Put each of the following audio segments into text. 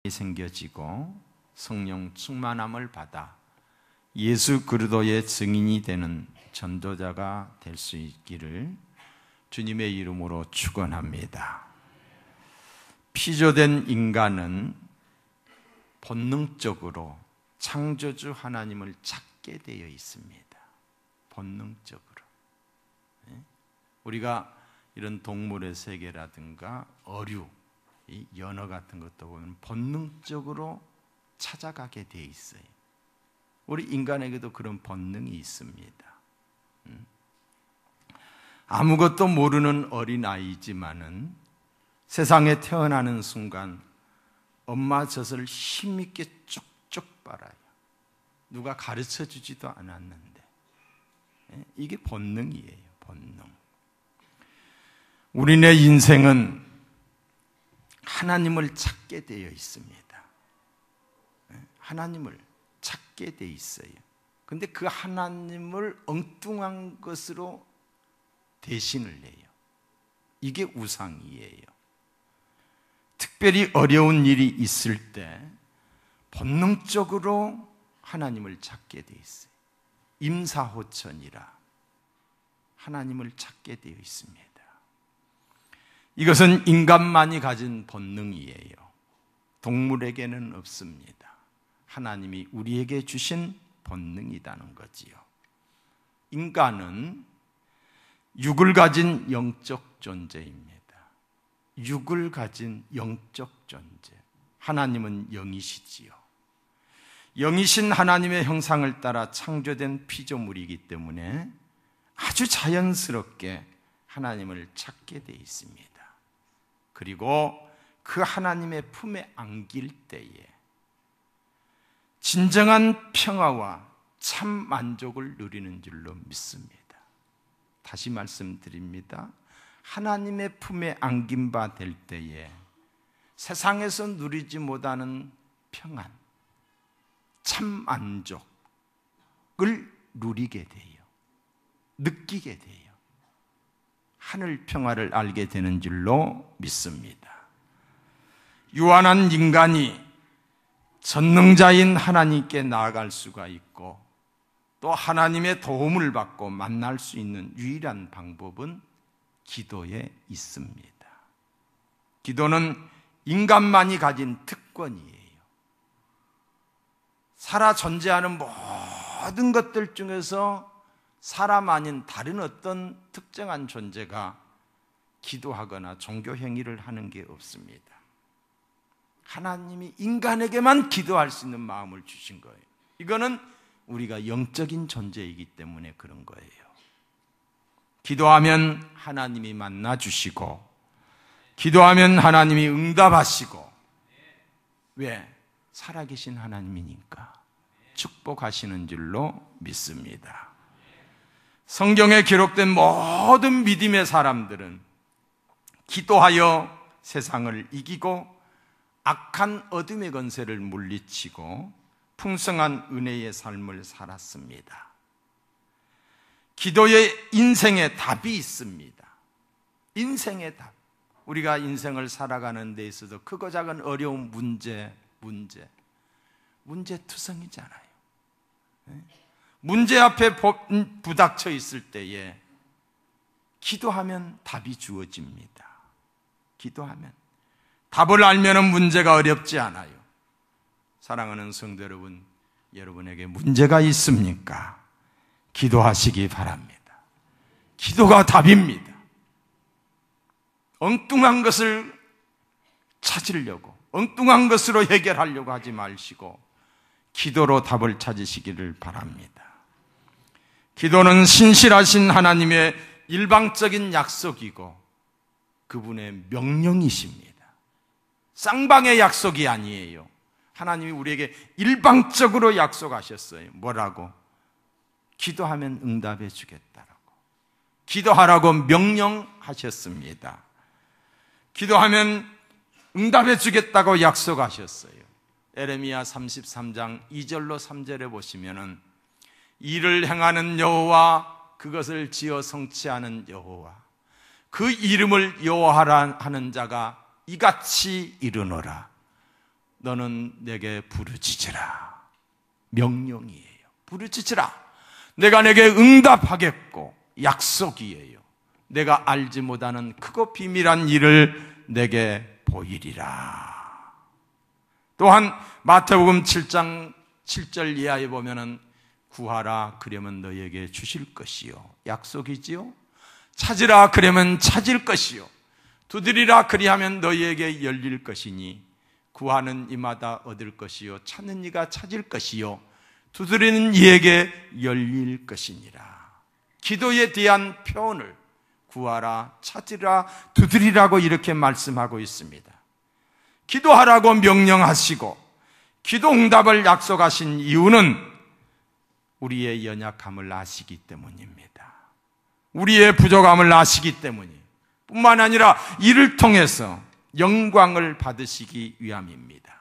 생겨지고 성령 충만함을 받아 예수 그리스도의 증인이 되는 전도자가 될 수 있기를 주님의 이름으로 축원합니다. 피조된 인간은 본능적으로 창조주 하나님을 찾게 되어 있습니다. 본능적으로. 우리가 이런 동물의 세계라든가 어류, 이 연어 같은 것도 보면 본능적으로 찾아가게 돼 있어요. 우리 인간에게도 그런 본능이 있습니다. 아무것도 모르는 어린아이지만은 세상에 태어나는 순간 엄마 젖을 힘있게 쭉쭉 빨아요. 누가 가르쳐 주지도 않았는데. 이게 본능이에요. 본능. 우리네 인생은 하나님을 찾게 되어 있습니다. 하나님을 찾게 되어 있어요. 근데 그 하나님을 엉뚱한 것으로 대신을 해요. 이게 우상이에요. 특별히 어려운 일이 있을 때 본능적으로 하나님을 찾게 되어 있어요. 임사호천이라 하나님을 찾게 되어 있습니다. 이것은 인간만이 가진 본능이에요. 동물에게는 없습니다. 하나님이 우리에게 주신 본능이라는 거지요. 인간은 육을 가진 영적 존재입니다. 육을 가진 영적 존재. 하나님은 영이시지요. 영이신 하나님의 형상을 따라 창조된 피조물이기 때문에 아주 자연스럽게 하나님을 찾게 되어 있습니다. 그리고 그 하나님의 품에 안길 때에 진정한 평화와 참 만족을 누리는 줄로 믿습니다. 다시 말씀드립니다. 하나님의 품에 안긴 바 될 때에 세상에서 누리지 못하는 평안, 참 만족을 누리게 돼요. 느끼게 돼요. 하늘 평화를 알게 되는 줄로 믿습니다. 유한한 인간이 전능자인 하나님께 나아갈 수가 있고 또 하나님의 도움을 받고 만날 수 있는 유일한 방법은 기도에 있습니다. 기도는 인간만이 가진 특권이에요. 살아 존재하는 모든 것들 중에서 사람 아닌 다른 어떤 특정한 존재가 기도하거나 종교 행위를 하는 게 없습니다. 하나님이 인간에게만 기도할 수 있는 마음을 주신 거예요. 이거는 우리가 영적인 존재이기 때문에 그런 거예요. 기도하면 하나님이 만나 주시고 기도하면 하나님이 응답하시고 왜? 살아계신 하나님이니까 축복하시는 줄로 믿습니다. 성경에 기록된 모든 믿음의 사람들은 기도하여 세상을 이기고 악한 어둠의 권세를 물리치고 풍성한 은혜의 삶을 살았습니다. 기도에 인생의 답이 있습니다. 인생의 답. 우리가 인생을 살아가는 데 있어서 크고 작은 어려운 문제투성이잖아요. 문제 앞에 부닥쳐 있을 때에 기도하면 답이 주어집니다. 기도하면 답을 알면 문제가 어렵지 않아요. 사랑하는 성도 여러분, 여러분에게 문제가 있습니까? 기도하시기 바랍니다. 기도가 답입니다. 엉뚱한 것을 찾으려고, 엉뚱한 것으로 해결하려고 하지 마시고 기도로 답을 찾으시기를 바랍니다. 기도는 신실하신 하나님의 일방적인 약속이고 그분의 명령이십니다. 쌍방의 약속이 아니에요. 하나님이 우리에게 일방적으로 약속하셨어요. 뭐라고? 기도하면 응답해 주겠다라고. 기도하라고 명령하셨습니다. 기도하면 응답해 주겠다고 약속하셨어요. 에레미야 33장 2절로 3절에 보시면은 일을 행하는 여호와, 그것을 지어 성취하는 여호와, 그 이름을 여호와라 하는 자가 이같이 이르노라. 너는 내게 부르짖으라. 명령이에요. 부르짖으라. 내가 내게 응답하겠고 약속이에요. 내가 알지 못하는 크고 비밀한 일을 내게 보이리라. 또한 마태복음 7장 7절 이하에 보면은 구하라 그러면 너에게 주실 것이요. 약속이지요. 찾으라 그러면 찾을 것이요. 두드리라 그리하면 너희에게 열릴 것이니 구하는 이마다 얻을 것이요. 찾는 이가 찾을 것이요. 두드리는 이에게 열릴 것이니라. 기도에 대한 표현을 구하라, 찾으라, 두드리라고 이렇게 말씀하고 있습니다. 기도하라고 명령하시고 기도 응답을 약속하신 이유는 우리의 연약함을 아시기 때문입니다. 우리의 부족함을 아시기 때문이에요. 뿐만 아니라 이를 통해서 영광을 받으시기 위함입니다.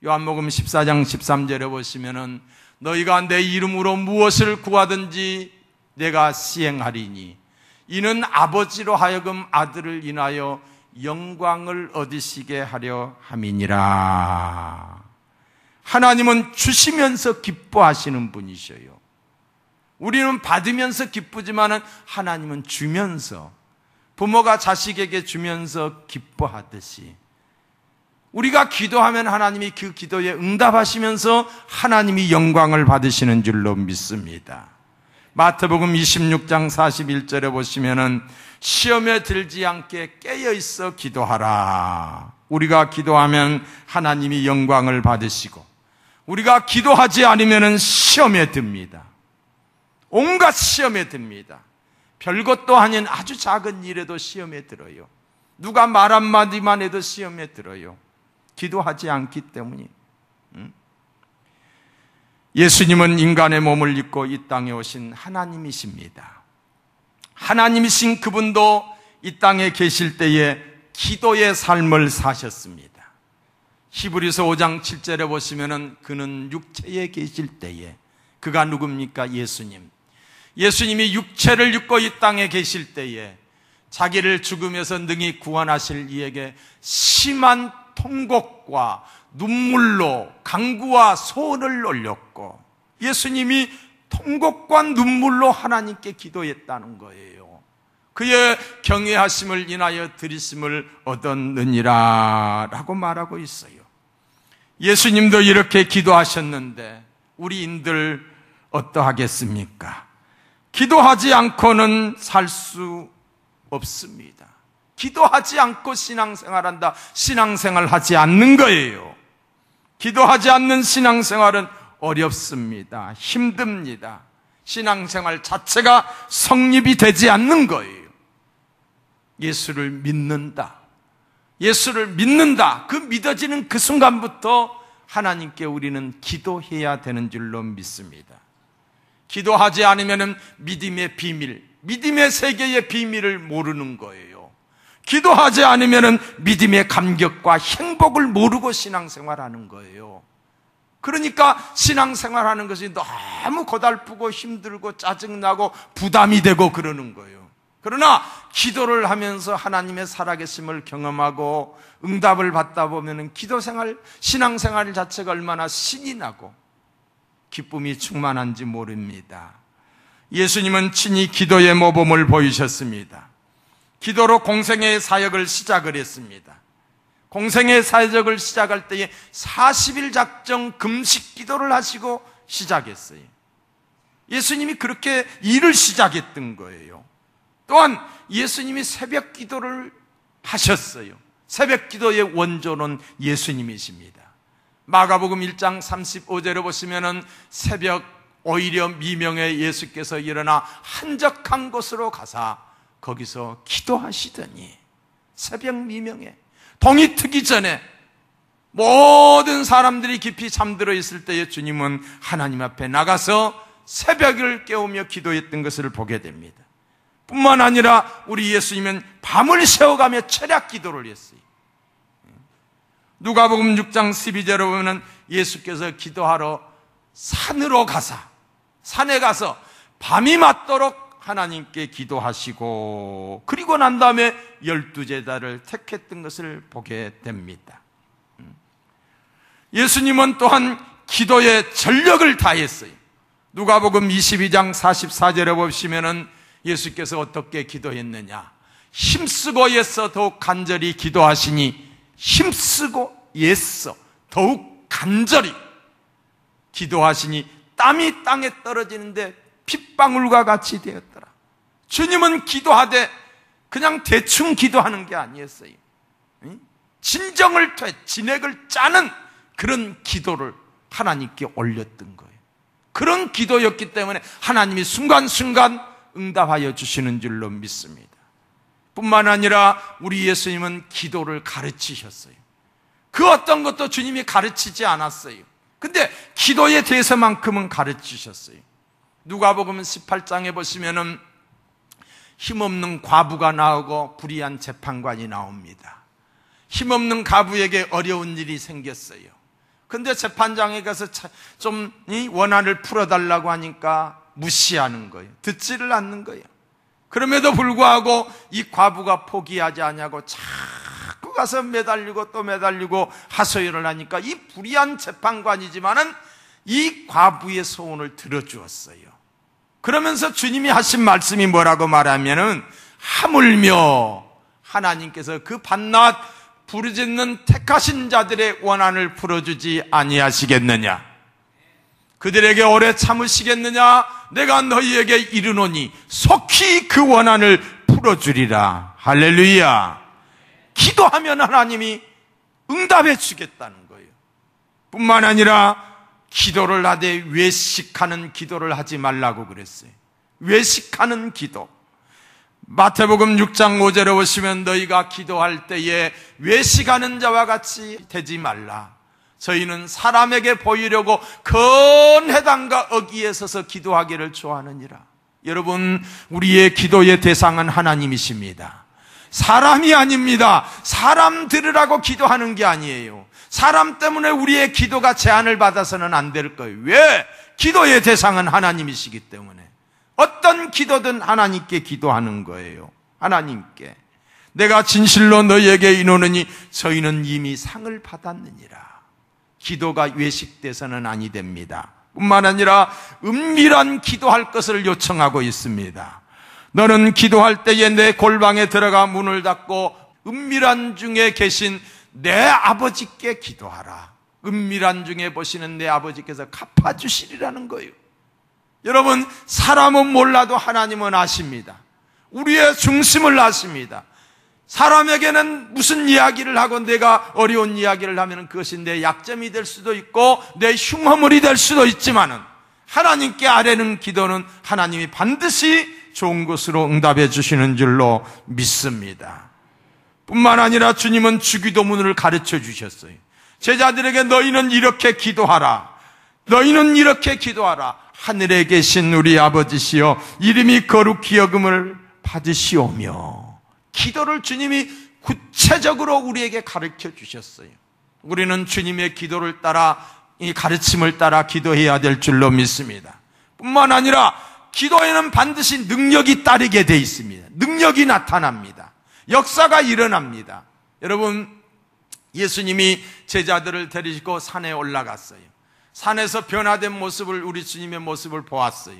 요한복음 14장 13절에 보시면은 너희가 내 이름으로 무엇을 구하든지 내가 시행하리니 이는 아버지로 하여금 아들을 인하여 영광을 얻으시게 하려 함이니라. 하나님은 주시면서 기뻐하시는 분이셔요. 우리는 받으면서 기쁘지만은 하나님은 주면서, 부모가 자식에게 주면서 기뻐하듯이 우리가 기도하면 하나님이 그 기도에 응답하시면서 하나님이 영광을 받으시는 줄로 믿습니다. 마태복음 26장 41절에 보시면은 시험에 들지 않게 깨어있어 기도하라. 우리가 기도하면 하나님이 영광을 받으시고 우리가 기도하지 않으면 시험에 듭니다. 온갖 시험에 듭니다. 별것도 아닌 아주 작은 일에도 시험에 들어요. 누가 말 한마디만 해도 시험에 들어요. 기도하지 않기 때문이. 예수님은 인간의 몸을 입고 이 땅에 오신 하나님이십니다. 하나님이신 그분도 이 땅에 계실 때에 기도의 삶을 사셨습니다. 히브리서 5장 7절에 보시면은 그는 육체에 계실 때에, 그가 누굽니까? 예수님. 예수님이 육체를 입고 이 땅에 계실 때에 자기를 죽음에서 능히 구원하실 이에게 심한 통곡과 눈물로 간구와 소원을 올렸고 예수님이 통곡과 눈물로 하나님께 기도했다는 거예요. 그의 경외하심을 인하여 드리심을 얻었느니라 라고 말하고 있어요. 예수님도 이렇게 기도하셨는데 우리인들 어떠하겠습니까? 기도하지 않고는 살 수 없습니다. 기도하지 않고 신앙생활한다. 신앙생활 하지 않는 거예요. 기도하지 않는 신앙생활은 어렵습니다. 힘듭니다. 신앙생활 자체가 성립이 되지 않는 거예요. 예수를 믿는다. 예수를 믿는다. 그 믿어지는 그 순간부터 하나님께 우리는 기도해야 되는 줄로 믿습니다. 기도하지 않으면 믿음의 비밀, 믿음의 세계의 비밀을 모르는 거예요. 기도하지 않으면 믿음의 감격과 행복을 모르고 신앙생활하는 거예요. 그러니까 신앙생활하는 것이 너무 고달프고 힘들고 짜증나고 부담이 되고 그러는 거예요. 그러나 기도를 하면서 하나님의 살아계심을 경험하고 응답을 받다 보면 기도생활, 신앙생활 자체가 얼마나 신이 나고 기쁨이 충만한지 모릅니다. 예수님은 친히 기도의 모범을 보이셨습니다. 기도로 공생의 사역을 시작을 했습니다. 공생의 사역을 시작할 때에 40일 작정 금식 기도를 하시고 시작했어요. 예수님이 그렇게 일을 시작했던 거예요. 또한 예수님이 새벽 기도를 하셨어요. 새벽 기도의 원조는 예수님이십니다. 마가복음 1장 35절에 보시면은 새벽 오히려 미명에 예수께서 일어나 한적한 곳으로 가사 거기서 기도하시더니 새벽 미명에 동이 트기 전에 모든 사람들이 깊이 잠들어 있을 때에 주님은 하나님 앞에 나가서 새벽을 깨우며 기도했던 것을 보게 됩니다. 뿐만 아니라 우리 예수님은 밤을 새워가며 철야 기도를 했어요. 누가복음 6장 12절에 보면 예수께서 기도하러 산으로 가사, 산에 가서 밤이 맞도록 하나님께 기도하시고 그리고 난 다음에 12제자를 택했던 것을 보게 됩니다. 예수님은 또한 기도에 전력을 다했어요. 누가복음 22장 44절에 보시면은 예수께서 어떻게 기도했느냐. 힘쓰고 애써 더욱 간절히 기도하시니, 힘쓰고 애써 더욱 간절히 기도하시니 땀이 땅에 떨어지는데 핏방울과 같이 되었더라. 주님은 기도하되 그냥 대충 기도하는 게 아니었어요. 진정을 토해 진액을 짜는 그런 기도를 하나님께 올렸던 거예요. 그런 기도였기 때문에 하나님이 순간순간 응답하여 주시는 줄로 믿습니다. 뿐만 아니라 우리 예수님은 기도를 가르치셨어요. 그 어떤 것도 주님이 가르치지 않았어요. 근데 기도에 대해서만큼은 가르치셨어요. 누가복음 18장에 보시면은 힘없는 과부가 나오고 불의한 재판관이 나옵니다. 힘없는 과부에게 어려운 일이 생겼어요. 근데 재판장에 가서 좀 원한을 풀어달라고 하니까 무시하는 거예요. 듣지를 않는 거예요. 그럼에도 불구하고 이 과부가 포기하지 않냐고 자꾸 가서 매달리고 또 매달리고 하소연을 하니까 이 불의한 재판관이지만은 이 과부의 소원을 들어주었어요. 그러면서 주님이 하신 말씀이 뭐라고 말하면은, 하물며 하나님께서 그 밤낮 부르짖는 택하신 자들의 원한을 풀어주지 아니하시겠느냐? 그들에게 오래 참으시겠느냐? 내가 너희에게 이르노니 속히 그 원한을 풀어주리라. 할렐루야. 기도하면 하나님이 응답해 주겠다는 거예요. 뿐만 아니라 기도를 하되 외식하는 기도를 하지 말라고 그랬어요. 외식하는 기도. 마태복음 6장 5절에 보시면 너희가 기도할 때에 외식하는 자와 같이 되지 말라. 저희는 사람에게 보이려고 큰 회당과 어귀에 서서 기도하기를 좋아하느니라. 여러분, 우리의 기도의 대상은 하나님이십니다. 사람이 아닙니다. 사람 들으라고 기도하는 게 아니에요. 사람 때문에 우리의 기도가 제한을 받아서는 안 될 거예요. 왜? 기도의 대상은 하나님이시기 때문에. 어떤 기도든 하나님께 기도하는 거예요. 하나님께. 내가 진실로 너희에게 이르노니 저희는 이미 상을 받았느니라. 기도가 외식돼서는 아니 됩니다. 뿐만 아니라 은밀한 기도할 것을 요청하고 있습니다. 너는 기도할 때에 내 골방에 들어가 문을 닫고 은밀한 중에 계신 내 아버지께 기도하라. 은밀한 중에 보시는 내 아버지께서 갚아주시리라는 거예요. 여러분, 사람은 몰라도 하나님은 아십니다. 우리의 중심을 아십니다. 사람에게는 무슨 이야기를 하고 내가 어려운 이야기를 하면 그것이 내 약점이 될 수도 있고 내 흉허물이 될 수도 있지만은 하나님께 아뢰는 기도는 하나님이 반드시 좋은 것으로 응답해 주시는 줄로 믿습니다. 뿐만 아니라 주님은 주기도문을 가르쳐 주셨어요. 제자들에게 너희는 이렇게 기도하라. 너희는 이렇게 기도하라. 하늘에 계신 우리 아버지시여 이름이 거룩히 여김을 받으시오며. 기도를 주님이 구체적으로 우리에게 가르쳐 주셨어요. 우리는 주님의 기도를 따라, 이 가르침을 따라 기도해야 될 줄로 믿습니다. 뿐만 아니라 기도에는 반드시 능력이 따르게 돼 있습니다. 능력이 나타납니다. 역사가 일어납니다. 여러분, 예수님이 제자들을 데리고 산에 올라갔어요. 산에서 변화된 모습을, 우리 주님의 모습을 보았어요.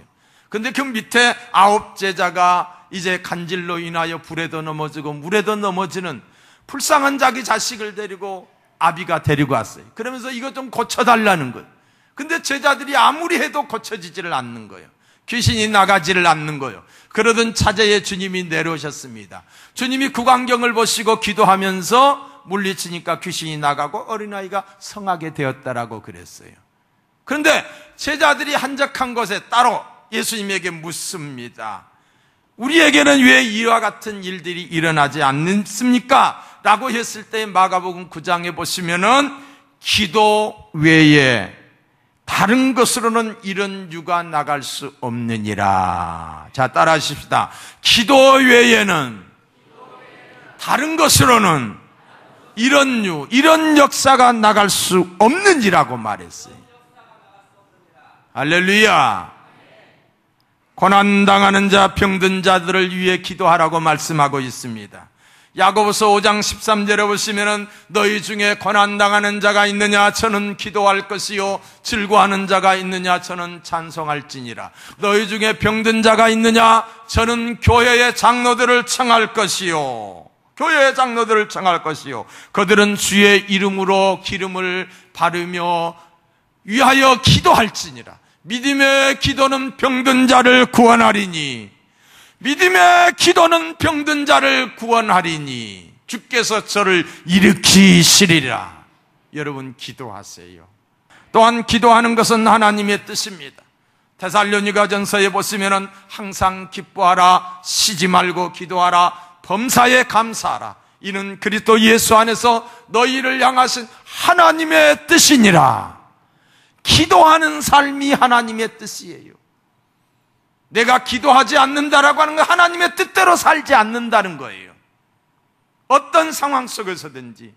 근데 그 밑에 9 제자가 이제 간질로 인하여 불에도 넘어지고 물에도 넘어지는 불쌍한 자기 자식을 데리고 아비가 데리고 왔어요. 그러면서 이것 좀 고쳐달라는 거예요. 근데 제자들이 아무리 해도 고쳐지지를 않는 거예요. 귀신이 나가지를 않는 거예요. 그러던 차제에 주님이 내려오셨습니다. 주님이 그 광경을 보시고 기도하면서 물리치니까 귀신이 나가고 어린아이가 성하게 되었다라고 그랬어요. 그런데 제자들이 한적한 곳에 따로 예수님에게 묻습니다. 우리에게는 왜 이와 같은 일들이 일어나지 않습니까? 라고 했을 때 마가복음 9장에 보시면은 기도 외에 다른 것으로는 이런 유가 나갈 수 없느니라. 자, 따라 하십시다. 기도 외에는 다른 것으로는 이런 유, 이런 역사가 나갈 수 없느니라고 말했어요. 할렐루야. 고난당하는 자, 병든 자들을 위해 기도하라고 말씀하고 있습니다. 야고보서 5장 13절에 보시면은 너희 중에 고난당하는 자가 있느냐 저는 기도할 것이요 즐거워하는 자가 있느냐 저는 찬송할지니라. 너희 중에 병든 자가 있느냐 저는 교회의 장로들을 청할 것이요 교회의 장로들을 청할 것이요 그들은 주의 이름으로 기름을 바르며 위하여 기도할지니라. 믿음의 기도는 병든 자를 구원하리니 믿음의 기도는 병든 자를 구원하리니 주께서 저를 일으키시리라. 여러분 기도하세요. 또한 기도하는 것은 하나님의 뜻입니다. 데살로니가전서에 보시면은 항상 기뻐하라, 쉬지 말고 기도하라, 범사에 감사하라. 이는 그리스도 예수 안에서 너희를 향하신 하나님의 뜻이니라. 기도하는 삶이 하나님의 뜻이에요. 내가 기도하지 않는다라고 하는 건 하나님의 뜻대로 살지 않는다는 거예요. 어떤 상황 속에서든지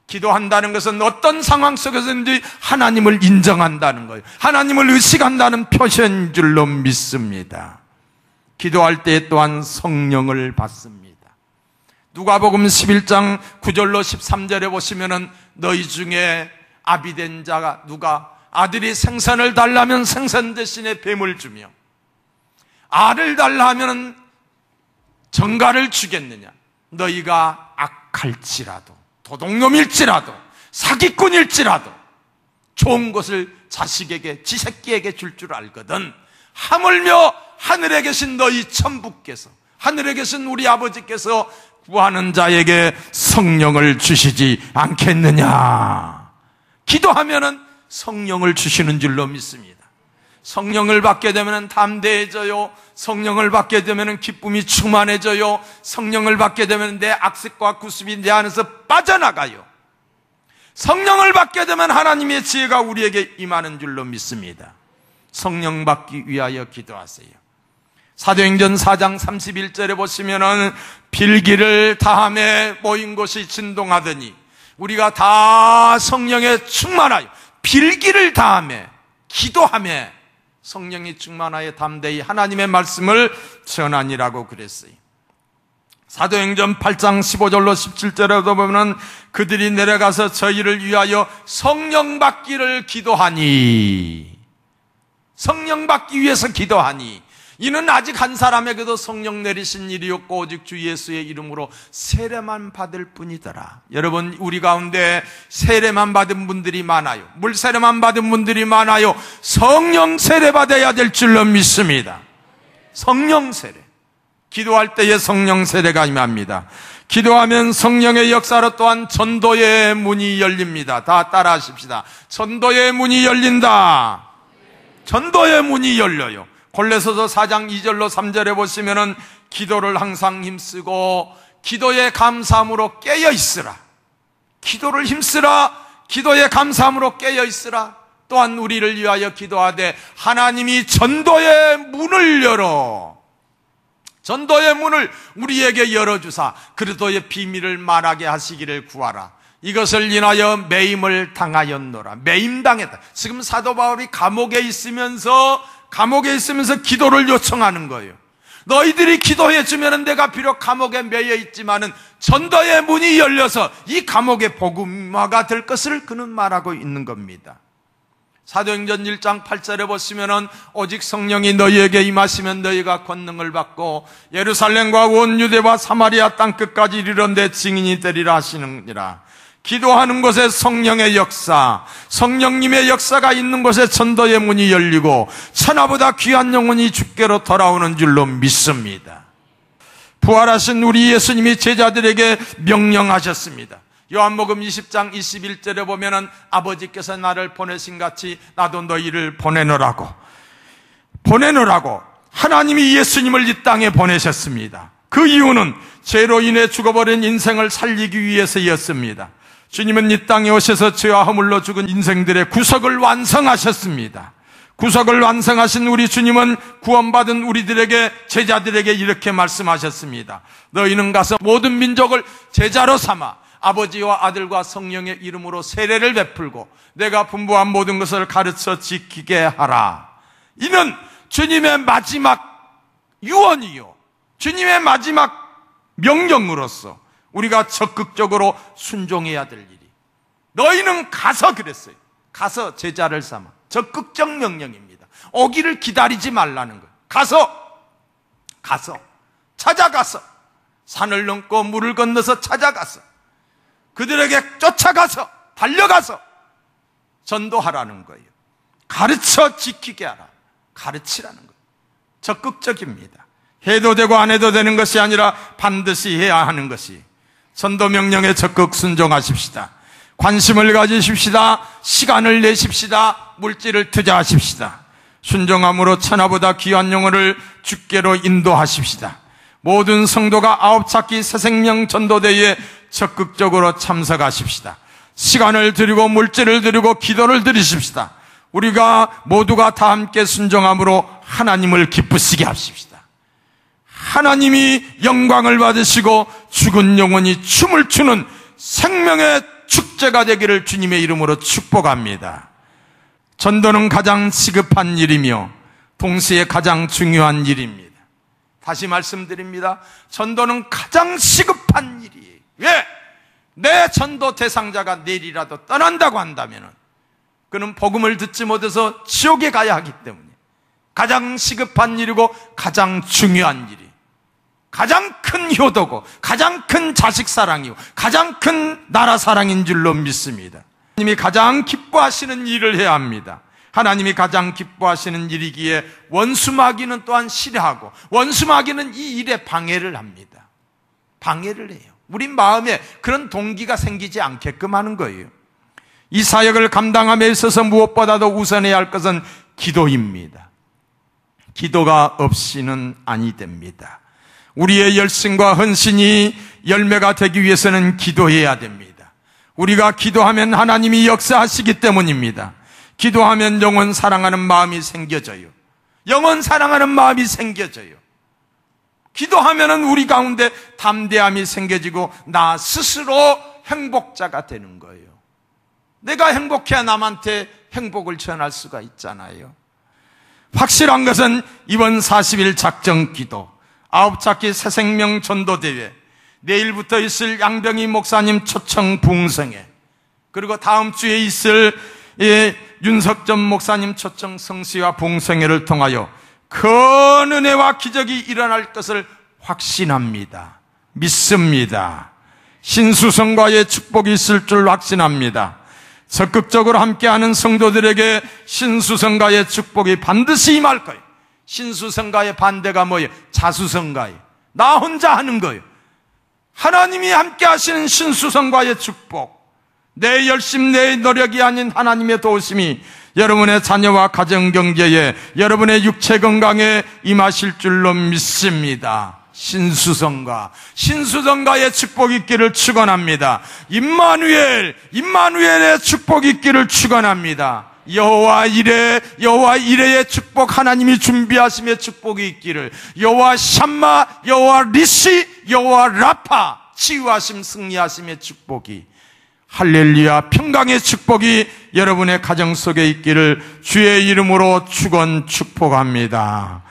기도한다는 것은 어떤 상황 속에서든지 하나님을 인정한다는 거예요. 하나님을 의식한다는 표시인 줄로 믿습니다. 기도할 때 또한 성령을 받습니다. 누가복음 11장 9절로 13절에 보시면은 너희 중에 아비된 자가 누가 아들이 생선을 달라면 생선 대신에 뱀을 주며 알을 달라 하면 정갈을 주겠느냐. 너희가 악할지라도 도둑놈일지라도 사기꾼일지라도 좋은 것을 자식에게 지새끼에게 줄 줄 알거든 하물며 하늘에 계신 너희 천부께서 하늘에 계신 우리 아버지께서 구하는 자에게 성령을 주시지 않겠느냐. 기도하면은 성령을 주시는 줄로 믿습니다. 성령을 받게 되면 담대해져요. 성령을 받게 되면 기쁨이 충만해져요. 성령을 받게 되면 내 악습과 구습이 내 안에서 빠져나가요. 성령을 받게 되면 하나님의 지혜가 우리에게 임하는 줄로 믿습니다. 성령 받기 위하여 기도하세요. 사도행전 4장 31절에 보시면은 빌기를 다함에 모인 곳이 진동하더니 우리가 다 성령에 충만하여 빌기를 다함에 기도하며 성령이 충만하여 담대히 하나님의 말씀을 전하니라고 그랬어요. 사도행전 8장 15절로 17절에도 보면 그들이 내려가서 저희를 위하여 성령 받기를 기도하니 성령 받기 위해서 기도하니 이는 아직 한 사람에게도 성령 내리신 일이 없고 오직 주 예수의 이름으로 세례만 받을 뿐이더라. 여러분 우리 가운데 세례만 받은 분들이 많아요. 물 세례만 받은 분들이 많아요. 성령 세례 받아야 될 줄로 믿습니다. 성령 세례. 기도할 때에 성령 세례가 임합니다. 기도하면 성령의 역사로 또한 전도의 문이 열립니다. 다 따라 하십시다. 전도의 문이 열린다. 전도의 문이 열려요. 골로새서 4장 2절로 3절에 보시면은 기도를 항상 힘쓰고 기도에 감사함으로 깨어 있으라. 기도를 힘쓰라. 기도에 감사함으로 깨어 있으라. 또한 우리를 위하여 기도하되 하나님이 전도의 문을 열어 전도의 문을 우리에게 열어주사 그리스도의 비밀을 말하게 하시기를 구하라. 이것을 인하여 매임을 당하였노라. 매임당했다. 지금 사도 바울이 감옥에 있으면서 기도를 요청하는 거예요. 너희들이 기도해 주면 내가 비록 감옥에 매여 있지만은 전도의 문이 열려서 이 감옥의 복음화가 될 것을 그는 말하고 있는 겁니다. 사도행전 1장 8절에 보시면은 오직 성령이 너희에게 임하시면 너희가 권능을 받고 예루살렘과 온 유대와 사마리아 땅 끝까지 이르러 내 증인이 되리라 하시느니라. 기도하는 곳에 성령의 역사, 성령님의 역사가 있는 곳에 전도의 문이 열리고 천하보다 귀한 영혼이 주께로 돌아오는 줄로 믿습니다. 부활하신 우리 예수님이 제자들에게 명령하셨습니다. 요한복음 20장 21절에 보면은 아버지께서 나를 보내신 같이 나도 너희를 보내노라고 하나님이 예수님을 이 땅에 보내셨습니다. 그 이유는 죄로 인해 죽어버린 인생을 살리기 위해서였습니다. 주님은 이 땅에 오셔서 죄와 허물로 죽은 인생들의 구속을 완성하셨습니다. 구속을 완성하신 우리 주님은 구원받은 우리들에게 제자들에게 이렇게 말씀하셨습니다. 너희는 가서 모든 민족을 제자로 삼아 아버지와 아들과 성령의 이름으로 세례를 베풀고 내가 분부한 모든 것을 가르쳐 지키게 하라. 이는 주님의 마지막 유언이요 주님의 마지막 명령으로서 우리가 적극적으로 순종해야 될 일이, 너희는 가서 그랬어요. 가서 제자를 삼아. 적극적 명령입니다. 오기를 기다리지 말라는 거예요. 가서 찾아가서, 산을 넘고 물을 건너서 찾아가서, 그들에게 쫓아가서 달려가서 전도하라는 거예요. 가르쳐 지키게 하라. 가르치라는 거예요. 적극적입니다. 해도 되고 안 해도 되는 것이 아니라 반드시 해야 하는 것이, 전도 명령에 적극 순종하십시다. 관심을 가지십시다. 시간을 내십시다. 물질을 투자하십시다. 순종함으로 천하보다 귀한 영혼을 주께로 인도하십시다. 모든 성도가 9찾기 새생명 전도대회에 적극적으로 참석하십시다. 시간을 드리고 물질을 드리고 기도를 드리십시다. 우리가 모두가 다 함께 순종함으로 하나님을 기쁘시게 하십시다. 하나님이 영광을 받으시고 죽은 영혼이 춤을 추는 생명의 축제가 되기를 주님의 이름으로 축복합니다. 전도는 가장 시급한 일이며 동시에 가장 중요한 일입니다. 다시 말씀드립니다. 전도는 가장 시급한 일이에요. 왜? 내 전도 대상자가 내일이라도 떠난다고 한다면 그는 복음을 듣지 못해서 지옥에 가야 하기 때문에 가장 시급한 일이고 가장 중요한 일이, 가장 큰 효도고 가장 큰 자식 사랑이고 가장 큰 나라 사랑인 줄로 믿습니다. 하나님이 가장 기뻐하시는 일을 해야 합니다. 하나님이 가장 기뻐하시는 일이기에 원수마귀는 또한 싫어하고 원수마귀는 이 일에 방해를 합니다. 방해를 해요. 우리 마음에 그런 동기가 생기지 않게끔 하는 거예요. 이 사역을 감당함에 있어서 무엇보다도 우선해야 할 것은 기도입니다. 기도가 없이는 아니 됩니다. 우리의 열심과 헌신이 열매가 되기 위해서는 기도해야 됩니다. 우리가 기도하면 하나님이 역사하시기 때문입니다. 기도하면 영혼 사랑하는 마음이 생겨져요. 영혼 사랑하는 마음이 생겨져요. 기도하면 우리 가운데 담대함이 생겨지고 나 스스로 행복자가 되는 거예요. 내가 행복해야 남한테 행복을 전할 수가 있잖아요. 확실한 것은 이번 40일 작정 기도, 9찾기 새생명 전도대회, 내일부터 있을 양병희 목사님 초청 부흥성회, 그리고 다음 주에 있을 윤석전 목사님 초청 성시와 부흥성회를 통하여 큰 은혜와 기적이 일어날 것을 확신합니다. 믿습니다. 신수성과의 축복이 있을 줄 확신합니다. 적극적으로 함께하는 성도들에게 신수성가의 축복이 반드시 임할 거예요. 신수성가의 반대가 뭐예요? 자수성가예요. 나 혼자 하는 거예요. 하나님이 함께하시는 신수성가의 축복, 내 열심, 내 노력이 아닌 하나님의 도우심이 여러분의 자녀와 가정경제에, 여러분의 육체 건강에 임하실 줄로 믿습니다. 신수성가의 축복이 있기를 축원합니다. 임마누엘의 축복이 있기를 축원합니다. 여호와 이레의 축복, 하나님이 준비하심의 축복이 있기를, 여호와 샴마, 여호와 리시, 여호와 라파, 치유하심, 승리하심의 축복이, 할렐루야, 평강의 축복이 여러분의 가정 속에 있기를 주의 이름으로 축원합니다.